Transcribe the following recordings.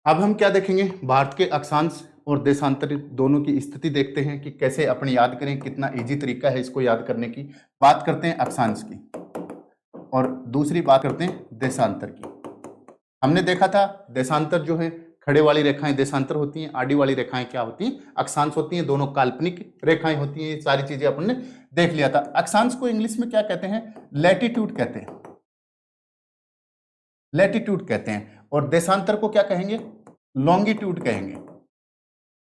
अब हम क्या देखेंगे, भारत के अक्षांश और देशांतर दोनों की स्थिति देखते हैं कि कैसे अपने याद करें, कितना इजी तरीका है इसको याद करने की। बात करते हैं अक्षांश की और दूसरी बात करते हैं देशांतर की। हमने देखा था देशांतर जो है खड़े वाली रेखाएं देशांतर होती हैं, आड़ी वाली रेखाएं क्या होती हैं, अक्षांश होती हैं। दोनों काल्पनिक रेखाएं होती हैं। ये सारी चीजें अपन ने देख लिया था। अक्षांश को इंग्लिश में क्या कहते हैं, लैटिट्यूड कहते हैं, लैटिट्यूड कहते हैं। और देशांतर को क्या कहेंगे, लॉन्गिट्यूड कहेंगे।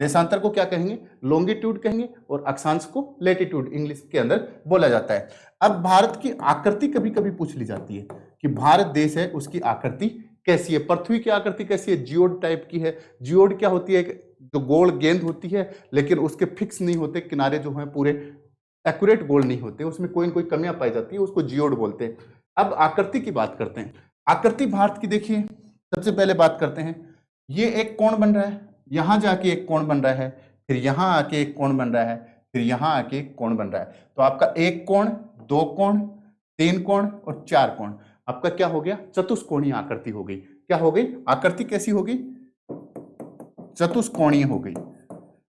देशांतर को क्या कहेंगे, लॉन्गिट्यूड कहेंगे, और अक्षांश को लैटिट्यूड इंग्लिश के अंदर बोला जाता है। अब भारत की आकृति कभी कभी पूछ ली जाती है कि भारत देश है उसकी आकृति कैसी है, पृथ्वी की आकृति कैसी है, जियोड टाइप की है। जियोड क्या होती है, जो गोल गेंद होती है लेकिन उसके फिक्स नहीं होते किनारे, जो है पूरे एक्यूरेट गोल नहीं होते, उसमें कोई न कोई कमियां पाई जाती है, उसको जियोड बोलते हैं। अब आकृति की बात करते हैं। आकृति भारत की देखिए, सबसे पहले बात करते हैं, ये एक कोण बन रहा है, यहां जाके एक कोण बन रहा है, फिर यहां आके एक कोण बन रहा है, फिर यहां आके एक कोण बन रहा है। तो आपका एक कोण, दो कोण, तीन कोण और चार कोण, आपका क्या हो गया, चतुष्कोणीय आकृति हो गई। क्या हो गई, आकृति कैसी हो गई, चतुष्कोणीय हो गई।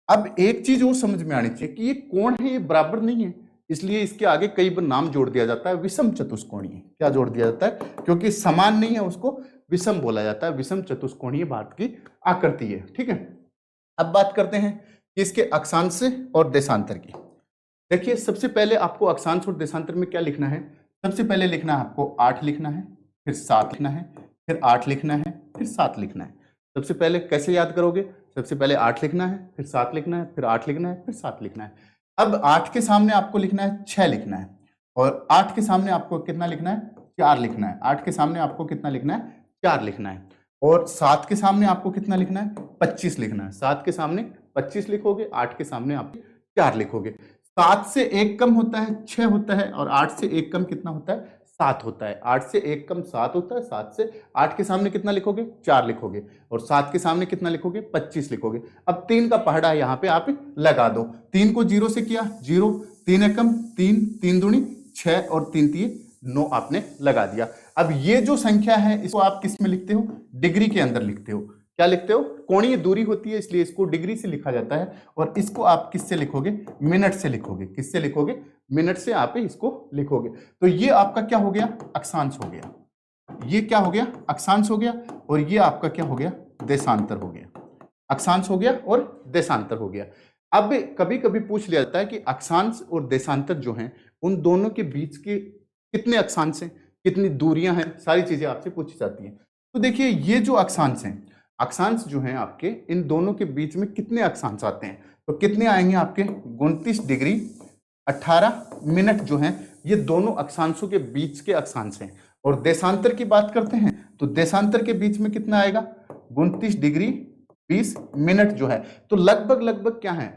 अब एक चीज और समझ में आनी चाहिए कि ये कोण है, ये बराबर नहीं है, इसलिए इसके आगे कई बार नाम जोड़ दिया जाता है, विषम चतुष्कोणीय। क्या जोड़ दिया जाता है, क्योंकि समान नहीं है उसको विषम बोला जाता है। विषम चतुष्कोणीय भारत की आकृति है, ठीक है। अब बात करते हैं कि इसके अक्षांश और देशांतर की। देखिए सबसे पहले आपको अक्षांश और देशांतर में क्या लिखना है, सबसे पहले लिखना है आपको 8 लिखना है, फिर 7 लिखना है, फिर 8 लिखना है, फिर 7 लिखना है। सबसे पहले कैसे याद करोगे, सबसे पहले 8 लिखना है, फिर 7 लिखना है, फिर 8 लिखना है, फिर 7 लिखना है। अब 8 के सामने आपको लिखना है 6 लिखना है, और 8 के सामने आपको कितना लिखना है, 4 लिखना है। 8 के सामने आपको कितना लिखना है, 4 लिखना है। और 7 के सामने आपको कितना लिखना है, 25 लिखना है। 7 के सामने 25 लिखोगे, 8 के सामने आप 4 लिखोगे। 7 से 1 कम होता है 6 होता है, और 8 से 1 कम कितना होता है, 7 होता है। 8 से 1 कम 7 होता है। 7 से 8 के सामने कितना लिखोगे, 4 लिखोगे, और 7 के सामने कितना लिखोगे, 25 लिखोगे। अब 3 का पहाड़ा यहाँ पे आप लगा दो। 3 को 0 से किया, 0, 3 एकम 3, 3 दूनी 6 और 3 तीन 9 आपने लगा दिया। अब ये जो संख्या है इसको आप किस में लिखते हो, डिग्री के अंदर लिखते हो। क्या लिखते हो, कोणीय दूरी होती है इसलिए इसको डिग्री से लिखा जाता है। और इसको आप किससे लिखोगे, मिनट से लिखोगे। किससे लिखोगे, मिनट से आप इसको लिखोगे। तो ये आपका क्या हो गया, अक्षांश हो गया। ये क्या हो गया, अक्षांश हो गया। और ये आपका क्या हो गया, देशांतर हो गया। अक्षांश हो गया और देशांतर हो गया। अब कभी कभी पूछ लिया जाता है कि अक्षांश और देशांतर जो हैं उन दोनों के बीच के कितने अक्षांश हैं, कितनी दूरियां हैं, सारी चीजें आपसे पूछी जाती हैं। तो देखिए ये जो अक्षांश हैं, अक्षांश जो हैं आपके, इन दोनों के बीच में कितने अक्षांश आते हैं, तो कितने आएंगे आपके 29 डिग्री 18 मिनट जो हैं, ये दोनों अक्षांशों के बीच के अक्षांश हैं। और देशांतर की बात करते हैं तो देशांतर के बीच में कितना आएगा, 29 डिग्री 20 मिनट जो है। तो लगभग लगभग क्या है,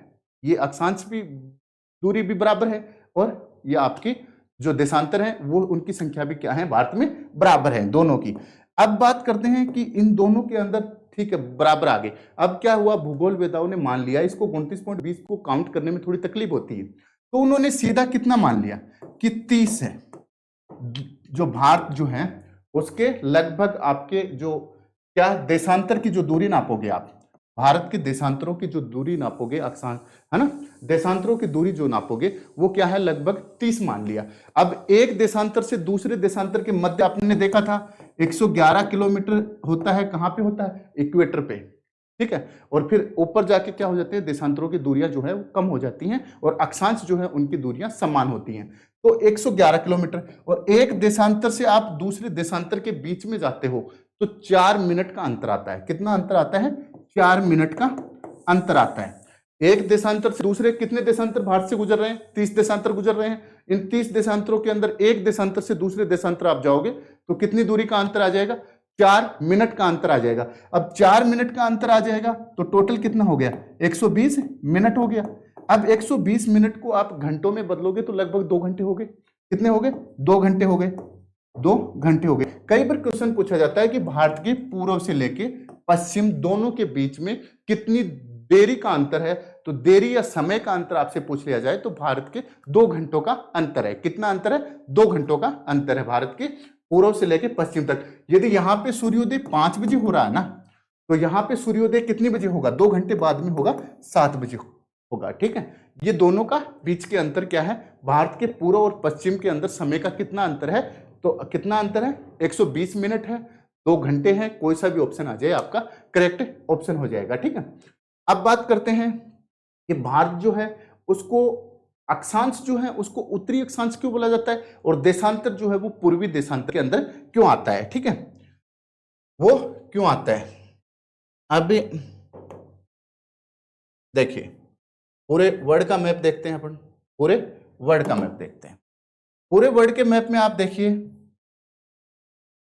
ये अक्षांश भी दूरी भी बराबर है, और ये आपकी जो देशांतर है वो उनकी संख्या भी क्या है, भारत में बराबर है दोनों की। अब बात करते हैं कि इन दोनों के अंदर, ठीक है, बराबर आगे। अब क्या हुआ, भूगोल वेदाओं ने मान लिया इसको 29.20 को काउंट करने में थोड़ी तकलीफ होती है, तो उन्होंने सीधा कितना मान लिया कि 30 है। जो भारत जो है उसके लगभग आपके जो क्या देशांतर की जो दूरी नापोगे आप, भारत के देशांतरों की जो दूरी नापोगे, अक्षांश है ना, देशांतरों की दूरी जो नापोगे वो क्या है, लगभग 30 मान लिया। अब एक देशांतर से दूसरे देशांतर के मध्य आपने देखा था 111 किलोमीटर होता है, कहां पे होता है, इक्वेटर पे, ठीक है। और फिर ऊपर जाके क्या हो जाते हैं, देशांतरों की दूरियां जो है वो कम हो जाती हैं, और अक्षांश जो है उनकी दूरियां समान होती हैं। तो 111 किलोमीटर, और एक देशांतर से आप दूसरे देशांतर के बीच में जाते हो तो 4 मिनट का अंतर आता है। कितना अंतर आता है, 4 मिनट का अंतर आता है। एक देशांतर से दूसरे, कितने देशांतर भारत से गुजर रहे हैं, 30 देशांतर गुजर रहे हैं। इन 30 देशांतरों के अंदर एक देशांतर से दूसरे देशांतर आप जाओगे तो कितनी दूरी का अंतर आ जाएगा, 4 मिनट का अंतर आ जाएगा। अब 4 मिनट का अंतर आ जाएगा तो टोटल कितना हो गया, 120 मिनट हो गया। अब 120 मिनट को आप घंटों में बदलोगे तो लगभग 2 घंटे हो गए। कितने हो गए, 2 घंटे हो गए, 2 घंटे हो गए। कई बार क्वेश्चन पूछा जाता है कि भारत के पूर्व से लेके पश्चिम दोनों के बीच में कितनी देरी का अंतर है, तो देरी या समय का अंतर आपसे पूछ लिया जाए तो भारत के 2 घंटों का अंतर है। कितना अंतर है, 2 घंटों का अंतर है भारत के पूर्व से लेके पश्चिम तक। यदि यहां पे सूर्योदय 5 बजे हो रहा है ना, तो यहाँ पे सूर्योदय कितने बजे होगा, 2 घंटे बाद में होगा, 7 बजे होगा। ठीक है, ये दोनों का बीच के अंतर क्या है, भारत के पूर्व और पश्चिम के अंदर समय का कितना अंतर है, तो कितना अंतर है, 120 मिनट है, 2 घंटे है, कोई सा भी ऑप्शन आ जाए आपका करेक्ट ऑप्शन हो जाएगा। ठीक है, अब बात करते हैं कि भारत जो है उसको अक्षांश जो है उसको उत्तरी अक्षांश क्यों बोला जाता है, और देशांतर जो है वो पूर्वी देशांतर के अंदर क्यों आता है। ठीक है, वो क्यों आता है, अब देखिए पूरे वर्ल्ड का मैप देखते हैं अपन, पूरे वर्ल्ड का मैप देखते हैं। पूरे वर्ल्ड के मैप में आप देखिए,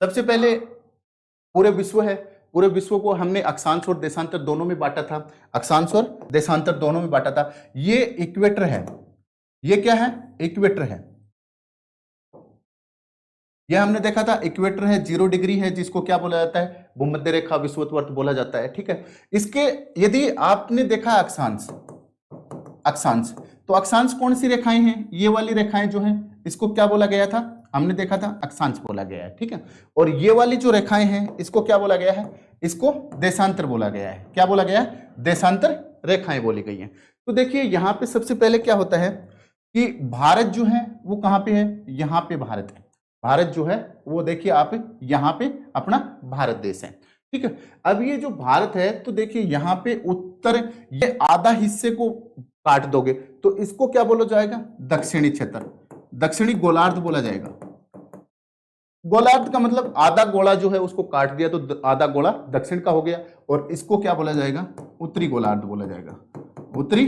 सबसे पहले पूरे विश्व है, पूरे विश्व को हमने अक्षांश और देशांतर दोनों में बांटा था, अक्षांश और देशांतर दोनों में बांटा था। ये इक्वेटर है, ये क्या है, इक्वेटर है, यह हमने देखा था इक्वेटर है, 0 डिग्री है, जिसको क्या बोला जाता है, भूमध्य रेखा विषुवत बोला जाता है। ठीक है, इसके यदि आपने देखा अक्षांश, अक्षांश तो अक्षांश कौन सी रेखाएं हैं, ये वाली रेखाएं जो हैं इसको क्या बोला गया था, हमने देखा था अक्षांश बोला गया है। ठीक है, और ये वाली जो रेखाएं हैं इसको क्या बोला गया है, इसको देशांतर बोला गया है। क्या बोला गया है, देशांतर रेखाएं बोली गई हैं। तो देखिए यहाँ पे सबसे पहले क्या होता है कि भारत जो है वो कहाँ पे है, यहाँ पे भारत है, भारत जो है वो देखिए आप यहाँ पे अपना भारत देश है। ठीक है, अब ये जो भारत है तो देखिए यहाँ पे उत्तर, ये आधा हिस्से को काट दोगे तो इसको क्या बोला जाएगा, दक्षिणी क्षेत्र, दक्षिणी गोलार्ध बोला जाएगा। गोलार्ध का मतलब आधा गोला जो है उसको काट दिया तो आधा गोला दक्षिण का हो गया, और इसको क्या बोला जाएगा, उत्तरी गोलार्ध बोला जाएगा, उत्तरी,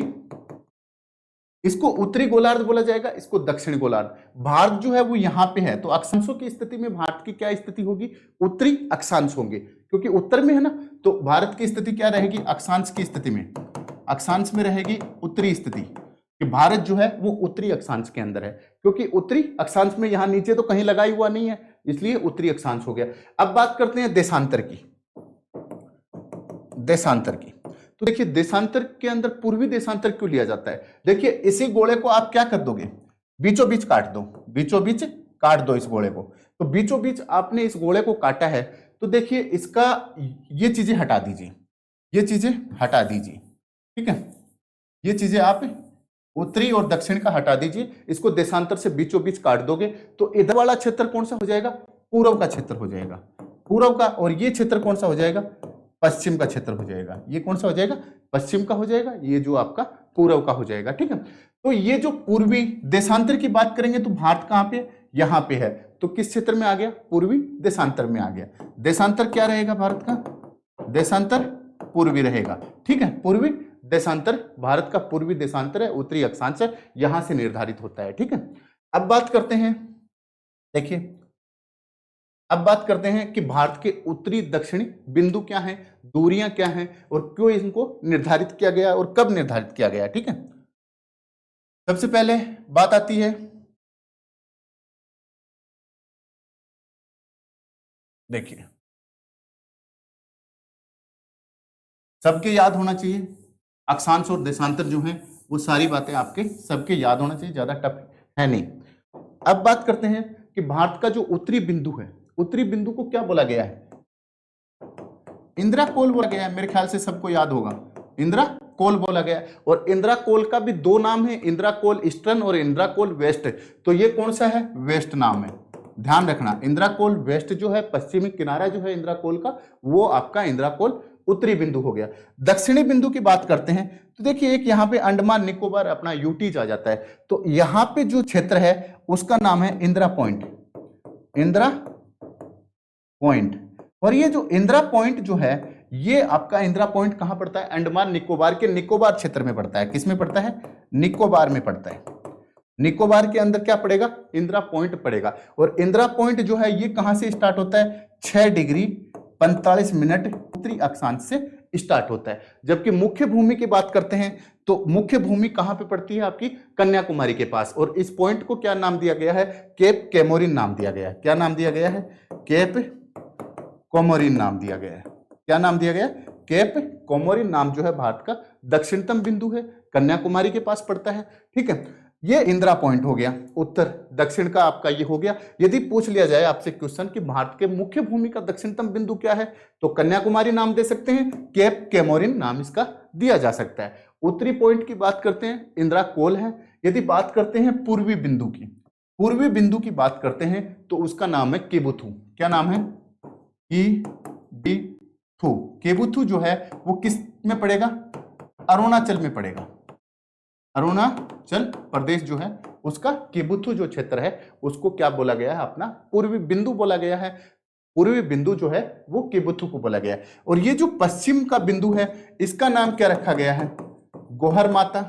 इसको उत्तरी गोलार्ध बोला जाएगा, इसको दक्षिण गोलार्ध। भारत जो है वो यहाँ पे है, तो अक्षांशों की स्थिति में भारत की क्या स्थिति होगी, उत्तरी अक्षांश होंगे, क्योंकि उत्तर में है ना, तो भारत की स्थिति क्या रहेगी, अक्षांश की स्थिति में, अक्षांश में रहेगी उत्तरी स्थिति, कि भारत जो है वो उत्तरी अक्षांश के अंदर है, क्योंकि उत्तरी अक्षांश में यहां नीचे तो कहीं लगाई हुआ नहीं है, इसलिए उत्तरी अक्षांश हो गया। अब बात करते हैं देशांतर की, देशांतर की, तो देखिए देशांतर के अंदर पूर्वी देशांतर क्यों लिया जाता है, देखिए इसी गोले को आप क्या कर दोगे, बीचों बीच काट दो, बीचों बीच काट दो इस गोले को, तो बीचों बीच आपने इस गोले को काटा है, तो देखिए इसका ये चीजें हटा दीजिए, ये चीजें हटा दीजिए। ठीक है, ये चीजें आप उत्तरी और दक्षिण का हटा दीजिए, इसको देशांतर से बीचों बीच काट दोगे तो इधर वाला क्षेत्र कौन सा हो जाएगा, पूर्व का क्षेत्र हो जाएगा, पूर्व का, और ये क्षेत्र कौन सा हो जाएगा, पश्चिम का क्षेत्र हो जाएगा। ये कौन सा हो जाएगा, पश्चिम का हो जाएगा, ये जो आपका पूर्व का हो जाएगा। ठीक है, तो ये जो पूर्वी देशांतर की बात करेंगे तो भारत कहाँ पे, यहाँ पे है, तो किस क्षेत्र में आ गया, पूर्वी देशांतर में आ गया। देशांतर क्या रहेगा भारत का, देशांतर पूर्वी रहेगा। ठीक है, पूर्वी देशांतर भारत का पूर्वी देशांतर है, उत्तरी अक्षांश है, यहां से निर्धारित होता है। ठीक है, अब बात करते हैं, देखिए अब बात करते हैं कि भारत के उत्तरी दक्षिणी बिंदु क्या हैं, दूरियां क्या हैं, और क्यों इनको निर्धारित किया गया और कब निर्धारित किया गया। ठीक है, सबसे पहले बात आती है, देखिए सबके याद होना चाहिए, अक्षांश और देशांतर जो है वो सारी बातें आपके सबके याद होना चाहिए, ज्यादा टफ है नहीं। अब बात करते हैं कि भारत का जो उत्तरी बिंदु है, उत्तरी बिंदु को क्या बोला गया है, इंदिरा कोल बोला गया है, मेरे ख्याल से सबको याद होगा, इंदिरा कोल बोला गया। और इंदिरा कोल का भी 2 नाम है, इंदिरा कोल ईस्टर्न और इंदिरा कोल वेस्ट, तो ये कौन सा है, वेस्ट नाम है, ध्यान रखना। इंदिरा कोल वेस्ट जो है, पश्चिमी किनारा जो है इंदिरा कोल का, वो आपका इंदिरा कोल उत्तरी बिंदु हो गया। दक्षिणी बिंदु की बात करते हैं तो देखिए एक यहाँ पे अंडमान निकोबार अपना यूटीज आ जाता है, तो यहाँ पे जो क्षेत्र है उसका नाम है इंदिरा पॉइंट, इंदिरा पॉइंट। और ये जो इंदिरा पॉइंट जो है, ये आपका इंदिरा पॉइंट कहां पड़ता है, अंडमान निकोबार के निकोबार क्षेत्र में पड़ता है। किस में पड़ता है, निकोबार में पड़ता है। निकोबार के अंदर क्या पड़ेगा, इंदिरा पॉइंट पड़ेगा। और इंदिरा पॉइंट जो है ये कहां से स्टार्ट होता है, 6 डिग्री 45 मिनट उत्तरी अक्षांश से स्टार्ट होता है। जबकि मुख्य भूमि की बात करते हैं तो मुख्य भूमि कहां पे पड़ती है, आपकी कन्याकुमारी के पास। और इस पॉइंट को क्या नाम दिया गया है, केप कैमोरिन नाम दिया गया है। क्या नाम दिया गया है, केप कोमोरिन नाम दिया गया है। क्या नाम दिया गया, केप कोमोरिन नाम जो है भारत का दक्षिणतम बिंदु है, कन्याकुमारी के पास पड़ता है। ठीक है, ये इंदिरा पॉइंट हो गया, उत्तर दक्षिण का आपका ये हो गया। यदि पूछ लिया जाए आपसे क्वेश्चन कि भारत के मुख्य भूमि का दक्षिणतम बिंदु क्या है, तो कन्याकुमारी नाम दे सकते हैं, केप कैमोरिन नाम इसका दिया जा सकता है। उत्तरी पॉइंट की बात करते हैं, इंदिरा कोल है। यदि बात करते हैं पूर्वी बिंदु की, पूर्वी बिंदु की बात करते हैं तो उसका नाम है किबुथु। क्या नाम है? किबुथु। किबुथु जो है वो किस में पड़ेगा? अरुणाचल में पड़ेगा। अरुणाचल प्रदेश जो है उसका किबुथु जो क्षेत्र है उसको क्या बोला गया है? अपना पूर्वी बिंदु बोला गया है। पूर्वी बिंदु जो है वो किबुथु को बोला गया है। और ये जो पश्चिम का बिंदु है इसका नाम क्या रखा गया है? गोहर माता।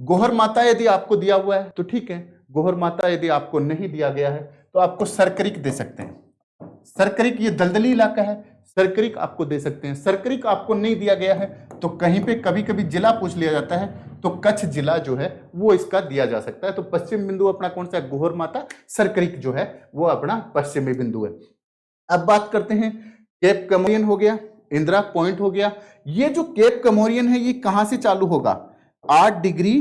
गोहर माता यदि आपको दिया हुआ है तो ठीक है, गोहर माता यदि आपको नहीं दिया गया है तो आपको सरकरिक दे सकते हैं। सरकरिक ये दलदली इलाका है, सरकरिक आपको दे सकते हैं। सरकरिक आपको नहीं दिया गया है तो कहीं पे कभी कभी जिला पूछ लिया जाता है तो कच्छ जिला जो है वो इसका दिया जा सकता है। तो पश्चिम बिंदु अपना कौन सा है? गोहर माता। सरकरिक जो है वो अपना पश्चिमी बिंदु है। अब बात करते हैं, केप कमोरियन हो गया, इंदिरा पॉइंट हो गया। ये जो केप कमोरियन है ये कहां से चालू होगा? 8 डिग्री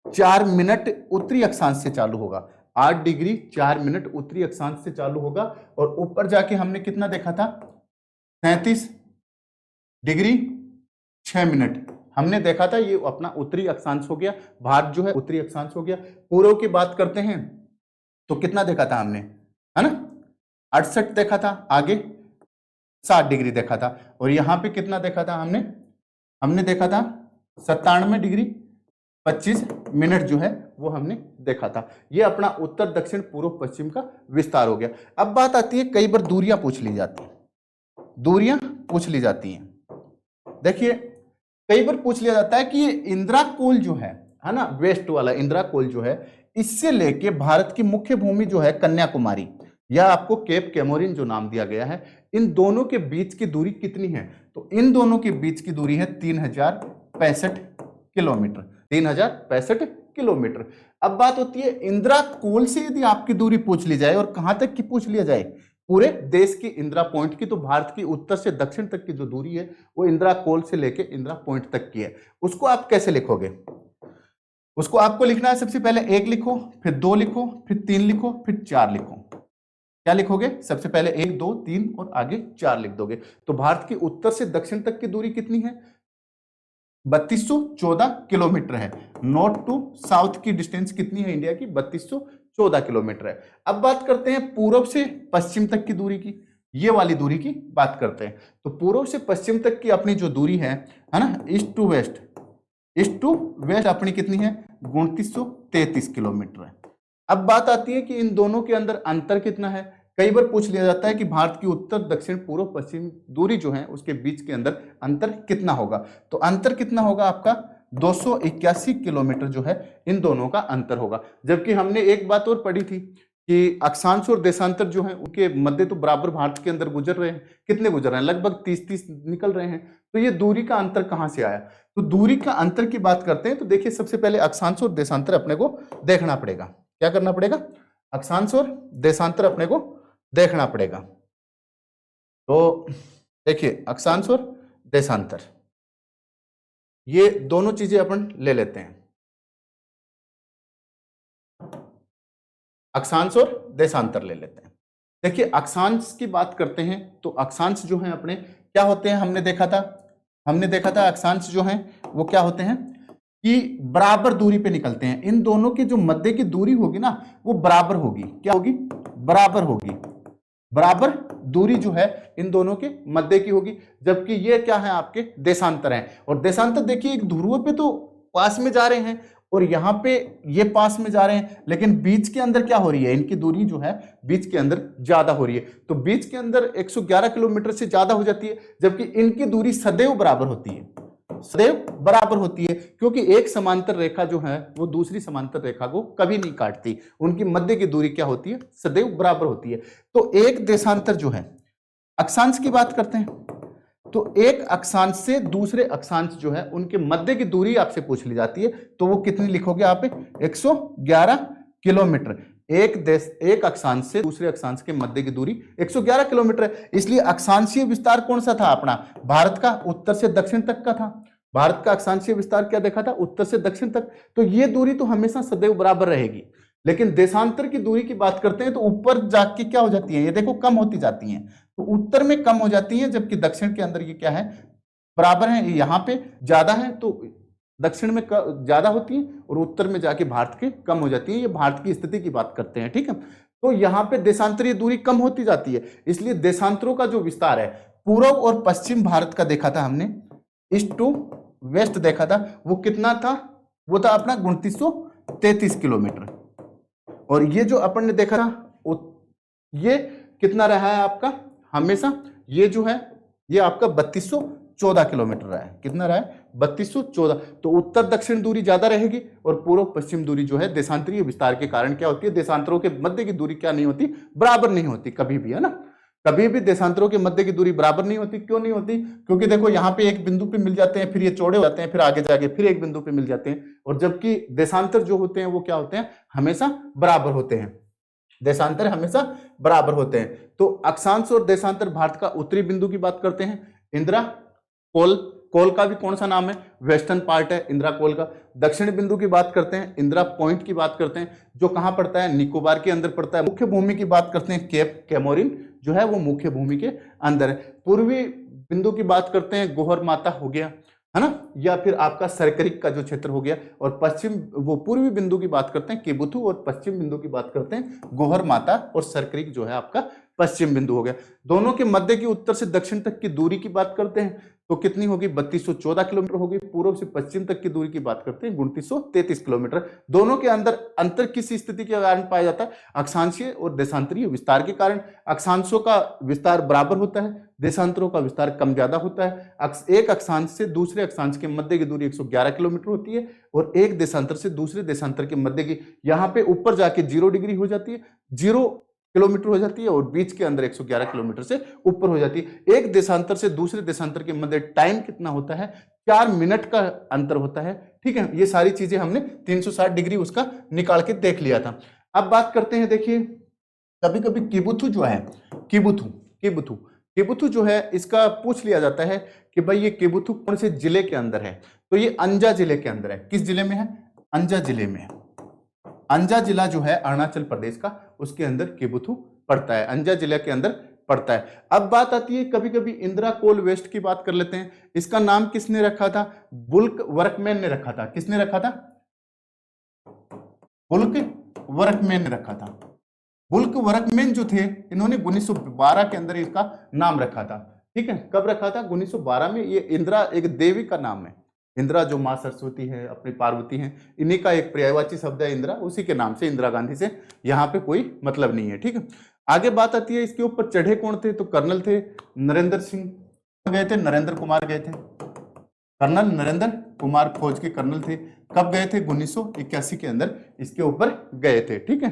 4 मिनट उत्तरी अक्षांश से चालू होगा। 8 डिग्री 4 मिनट उत्तरी अक्षांश से चालू होगा और ऊपर जाके हमने कितना देखा था? 37 डिग्री 6 मिनट हमने देखा था। ये अपना उत्तरी अक्षांश हो गया, भारत जो है उत्तरी अक्षांश हो गया। पूर्व की बात करते हैं तो कितना देखा था हमने, है ना? 68 देखा था, आगे 7 डिग्री देखा था। और यहां पे कितना देखा था हमने देखा था 97 डिग्री 25 मिनट जो है वो हमने देखा था। ये अपना उत्तर दक्षिण पूर्व पश्चिम का विस्तार हो गया। अब बात आती है, कई बार दूरियां पूछ ली जाती हैं, दूरियां पूछ ली जाती हैं। देखिए कई बार पूछ लिया जाता है कि ये इंदिरा कोल जो है ना, वेस्ट वाला इंदिरा कोल जो है, इससे लेके भारत की मुख्य भूमि जो है कन्याकुमारी या आपको केप कैमोरिन जो नाम दिया गया है, इन दोनों के बीच की दूरी कितनी है? तो इन दोनों के बीच की दूरी है 3065 किलोमीटर। 3065 किलोमीटर। अब बात होती है इंदिरा कोल से यदि आपकी दूरी पूछ ली जाए और कहां तक की पूछ लिया जाए? पूरे देश की इंदिरा पॉइंट की, तो भारत की उत्तर से दक्षिण तक की जो दूरी है वो इंदिरा कोल से लेके इंदिरा पॉइंट तक की है। उसको आप कैसे लिखोगे? उसको आपको लिखना है, सबसे पहले 1 लिखो, फिर 2 लिखो, फिर 3 लिखो, फिर 4 लिखो। क्या लिखोगे? सबसे पहले 1 2 3 और आगे 4 लिख दोगे। तो भारत की उत्तर से दक्षिण तक की दूरी कितनी है? 3214 किलोमीटर है। नॉर्थ टू साउथ की डिस्टेंस कितनी है इंडिया की? 3214 किलोमीटर है। अब बात करते हैं पूर्व से पश्चिम तक की दूरी की, ये वाली दूरी की बात करते हैं। तो पूर्व से पश्चिम तक की अपनी जो दूरी है ना, ईस्ट टू वेस्ट अपनी कितनी है? 2933 किलोमीटर है। अब बात आती है कि इन दोनों के अंदर अंतर कितना है। कई बार पूछ लिया जाता है कि भारत की उत्तर दक्षिण पूर्व पश्चिम दूरी जो है उसके बीच के अंदर अंतर कितना होगा। तो अंतर कितना होगा आपका? 281 किलोमीटर जो है इन दोनों का अंतर होगा। जबकि हमने एक बात और पढ़ी थी कि अक्षांश और देशांतर जो है उनके मध्य तो बराबर भारत के अंदर गुजर रहे हैं। कितने गुजर रहे हैं? लगभग 30-30 निकल रहे हैं। तो ये दूरी का अंतर कहां से आया? तो दूरी का अंतर की बात करते हैं तो देखिए सबसे पहले अक्षांश और देशांतर अपने को देखना पड़ेगा। क्या करना पड़ेगा? अक्षांश और देशांतर अपने को देखना पड़ेगा। तो देखिए अक्षांश और देशांतर, ये दोनों चीजें अपन ले लेते हैं। अक्षांश और देशांतर ले लेते हैं। देखिए अक्षांश की बात करते हैं तो अक्षांश जो है अपने क्या होते हैं? हमने देखा था अक्षांश जो है वो क्या होते हैं कि बराबर दूरी पे निकलते हैं। इन दोनों की जो मध्य की दूरी होगी ना वो बराबर होगी। क्या होगी? बराबर होगी। बराबर दूरी जो है इन दोनों के मध्य की होगी। जबकि ये क्या है? आपके देशांतर हैं। और देशांतर देखिए एक ध्रुव पे तो पास में जा रहे हैं और यहाँ पे ये पास में जा रहे हैं, लेकिन बीच के अंदर क्या हो रही है? इनकी दूरी जो है बीच के अंदर ज्यादा हो रही है। तो बीच के अंदर 111 किलोमीटर से ज्यादा हो जाती है, जबकि इनकी दूरी सदैव बराबर होती है। सदैव बराबर होती है क्योंकि एक समांतर रेखा जो है वो दूसरी समांतर रेखा को कभी नहीं काटती। उनकी मध्य की दूरी क्या होती है? सदैव बराबर होती है। तो एक देशांतर जो है, अक्षांश की बात करते हैं तो एक अक्षांश से दूसरे अक्षांश जो है उनके मध्य की दूरी आपसे पूछ ली जाती है। तो वो कितनी लिखोगे आप? 111 किलोमीटर। एक अक्षांश से दूसरे अक्षांश के मध्य की दूरी 111 किलोमीटर है। इसलिए अक्षांशीय विस्तार कौन सा था अपना? भारत का उत्तर से दक्षिण तक का था। भारत का अक्षांशीय विस्तार क्या देखा था, उत्तर से दक्षिण तक। तो ये दूरी तो हमेशा सदैव बराबर रहेगी, लेकिन देशांतर की दूरी की बात करते हैं तो ऊपर जाके क्या हो जाती है, ये देखो कम होती जाती हैं। तो उत्तर में कम हो जाती है, जबकि दक्षिण के अंदर ये क्या है, बराबर है। यहाँ पे ज्यादा है तो दक्षिण में ज्यादा होती है और उत्तर में जाके भारत के कम हो जाती है। ये भारत की स्थिति की बात करते हैं, ठीक है। तो यहाँ पे देशांतरीय दूरी कम होती जाती है, इसलिए देशांतरों का जो विस्तार है, पूर्व और पश्चिम भारत का देखा था हमने, ईस्ट टू वेस्ट देखा था, वो कितना था, वो था अपना 2933 किलोमीटर। और ये जो अपन ने देखा था ये कितना रहा है आपका, हमेशा ये जो है ये आपका 3214 किलोमीटर रहा है। कितना रहा है, 3214। तो उत्तर दक्षिण दूरी ज्यादा रहेगी और पूर्व पश्चिम दूरी जो है देशांतरीय विस्तार के कारण क्या होती है, देशांतरों के मध्य की दूरी क्या नहीं होती, बराबर नहीं होती कभी भी, है ना। कभी भी देशांतरों के मध्य की दूरी बराबर नहीं होती। क्यों नहीं होती, क्योंकि देखो यहाँ पे एक बिंदु पे मिल जाते हैं, फिर ये चौड़े हो जाते हैं, फिर आगे जाके फिर एक बिंदु पे मिल जाते हैं। और जबकि देशांतर जो होते हैं वो क्या होते हैं, हमेशा बराबर होते हैं। देशांतर हमेशा बराबर होते हैं। तो अक्षांश और देशांतर भारत का उत्तरी बिंदु की बात करते हैं, इंदिरा कोल, कोल का भी कौन सा नाम है, वेस्टर्न पार्ट है इंदिरा कोल का। दक्षिण बिंदु की बात करते हैं, इंदिरा पॉइंट की बात करते हैं, जो कहां पड़ता है, निकोबार के अंदर पड़ता है। मुख्य भूमि की बात करते हैं, केप कैमोरिन जो है वो मुख्य भूमि के अंदर है। पूर्वी बिंदु की बात करते हैं, गोहर माता हो गया, है ना, या फिर आपका सरकरिक का जो क्षेत्र हो गया। और पश्चिम वो पूर्वी बिंदु की बात करते हैं किबुथु, और पश्चिम बिंदु की बात करते हैं गोहर माता, और सरकरिक जो है आपका पश्चिम बिंदु हो गया। दोनों के मध्य की उत्तर से दक्षिण तक की दूरी की बात करते हैं तो कितनी होगी, 3214 किलोमीटर होगी। पूर्व से पश्चिम तक की दूरी की बात करते हैं 2933 किलोमीटर। दोनों के अंदर अंतर किस स्थिति के कारण पाया जाता है, अक्षांशीय और देशांतरीय विस्तार के कारण। अक्षांशों का विस्तार बराबर होता है, देशांतरों का विस्तार कम ज्यादा होता है। एक अक्षांश से दूसरे अक्षांश के मध्य की दूरी 111 किलोमीटर होती है, और एक देशांतर से दूसरे देशांतर के मध्य की, यहाँ पे ऊपर जाके 0 डिग्री हो जाती है, 0 किलोमीटर हो जाती है, और बीच के अंदर 111 किलोमीटर से ऊपर हो जाती है। एक देशांतर से दूसरे देशांतर के मध्य टाइम कितना होता है, 4 मिनट का अंतर होता है, ठीक है। ये सारी चीजें हमने 360 डिग्री उसका निकाल के देख लिया था। अब बात करते हैं, देखिए कभी कभी किबुथु जो है, किबुथु जो है, इसका पूछ लिया जाता है कि भाई ये किबुथु कौन से जिले के अंदर है, तो ये अंजा जिले के अंदर है। किस जिले में है, अंजा जिले में है। अंजा जिला जो है अरुणाचल प्रदेश का, उसके अंदर किबुथु पड़ता है, अंजा जिले के अंदर पड़ता है। अब बात आती है, कभी कभी इंदिरा कोल वेस्ट की बात कर लेते हैं। इसका नाम किसने रखा था, बुल्क वर्कमैन ने रखा था। किसने रखा था, बुल्क वर्कमैन ने रखा था। बुल्क वर्कमैन जो थे, इन्होंने 1912 के अंदर इसका नाम रखा था, ठीक है। कब रखा था, 1912 में। ये इंदिरा एक देवी का नाम है, इंदिरा जो माँ सरस्वती है, अपनी पार्वती है, इन्हीं का एक पर्यायवाची शब्द है इंदिरा, उसी के नाम से, इंदिरा गांधी से यहाँ पे कोई मतलब नहीं है, ठीक है। आगे बात आती है, इसके ऊपर चढ़े कौन थे, तो कर्नल थे नरेंद्र सिंह गए थे, नरेंद्र कुमार गए थे, कर्नल नरेंद्र कुमार फौज के कर्नल थे। कब गए थे, 1981 के अंदर इसके ऊपर गए थे, ठीक है।